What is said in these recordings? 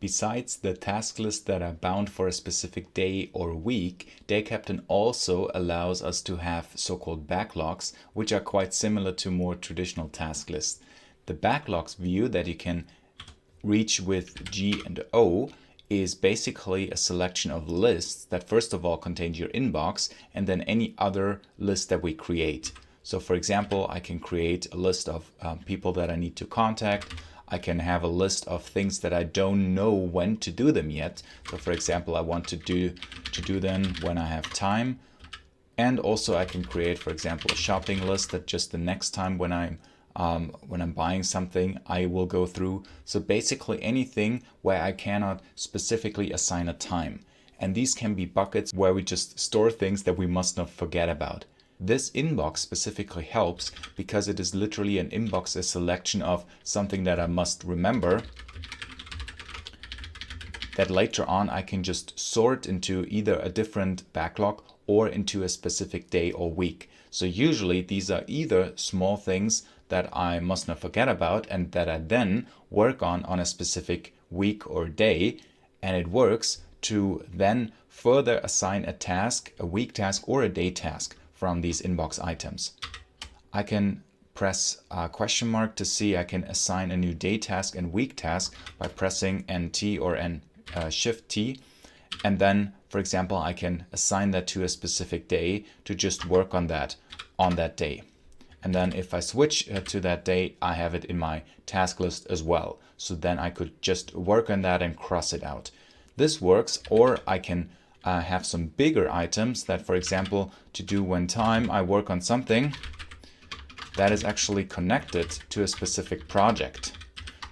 Besides the task lists that are bound for a specific day or week, DayCaptain also allows us to have so-called backlogs, which are quite similar to more traditional task lists. The backlogs view that you can reach with G and O is basically a selection of lists that first of all contain your inbox and then any other list that we create. So for example, I can create a list of people that I need to contact. I can have a list of things that I don't know when to do them yet. So for example, I want to do them when I have time. And also I can create, for example, a shopping list that just the next time when I'm buying something, I will go through. So basically anything where I cannot specifically assign a time. And these can be buckets where we just store things that we must not forget about. This inbox specifically helps because it is literally an inbox, a selection of something that I must remember that later on I can just sort into either a different backlog or into a specific day or week. So usually these are either small things that I must not forget about and that I then work on a specific week or day, and it works to then further assign a task, a week task or a day task from these inbox items. I can press a question mark to see I can assign a new day task and week task by pressing NT or Shift T, and then for example I can assign that to a specific day to just work on that day. And then if I switch to that day, I have it in my task list as well. So then I could just work on that and cross it out. This works, or I can have some bigger items that, for example, to do one time I work on something that is actually connected to a specific project.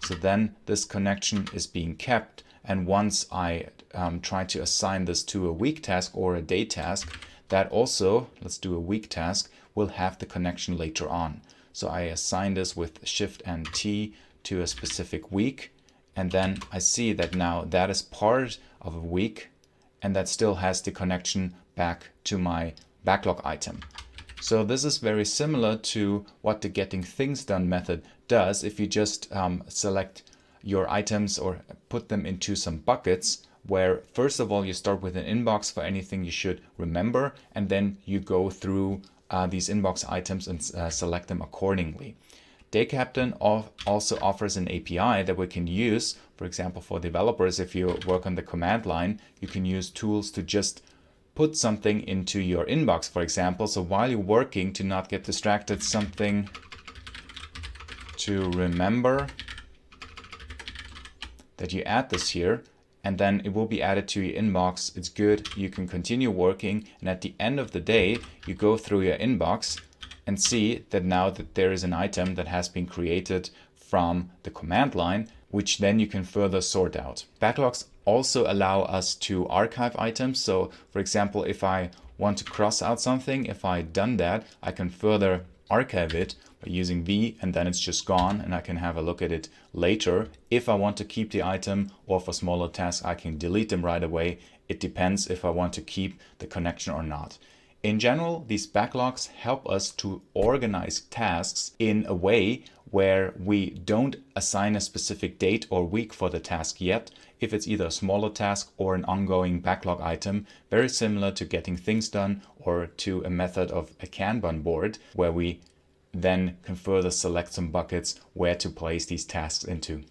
So then this connection is being kept, and once I try to assign this to a week task or a day task, that also, let's do a week task, will have the connection later on. So I assign this with Shift and T to a specific week, and then I see that now that is part of a week and that still has the connection back to my backlog item. So this is very similar to what the getting things done method does if you just select your items or put them into some buckets, where first of all you start with an inbox for anything you should remember, and then you go through these inbox items and select them accordingly. DayCaptain also offers an API that we can use, for example, for developers. If you work on the command line, you can use tools to just put something into your inbox, for example. So while you're working, to not get distracted, something to remember, that you add this here, and then it will be added to your inbox. It's good. You can continue working, and at the end of the day, you go through your inbox and see that now that there is an item that has been created from the command line, which then you can further sort out. Backlogs also allow us to archive items. So for example, if I want to cross out something, if I've done that, I can further archive it by using V, and then it's just gone and I can have a look at it later. If I want to keep the item, or for smaller tasks, I can delete them right away. It depends if I want to keep the connection or not. In general, these backlogs help us to organize tasks in a way where we don't assign a specific date or week for the task yet, if it's either a smaller task or an ongoing backlog item, very similar to getting things done or to a method of a Kanban board, where we then can further select some buckets where to place these tasks into.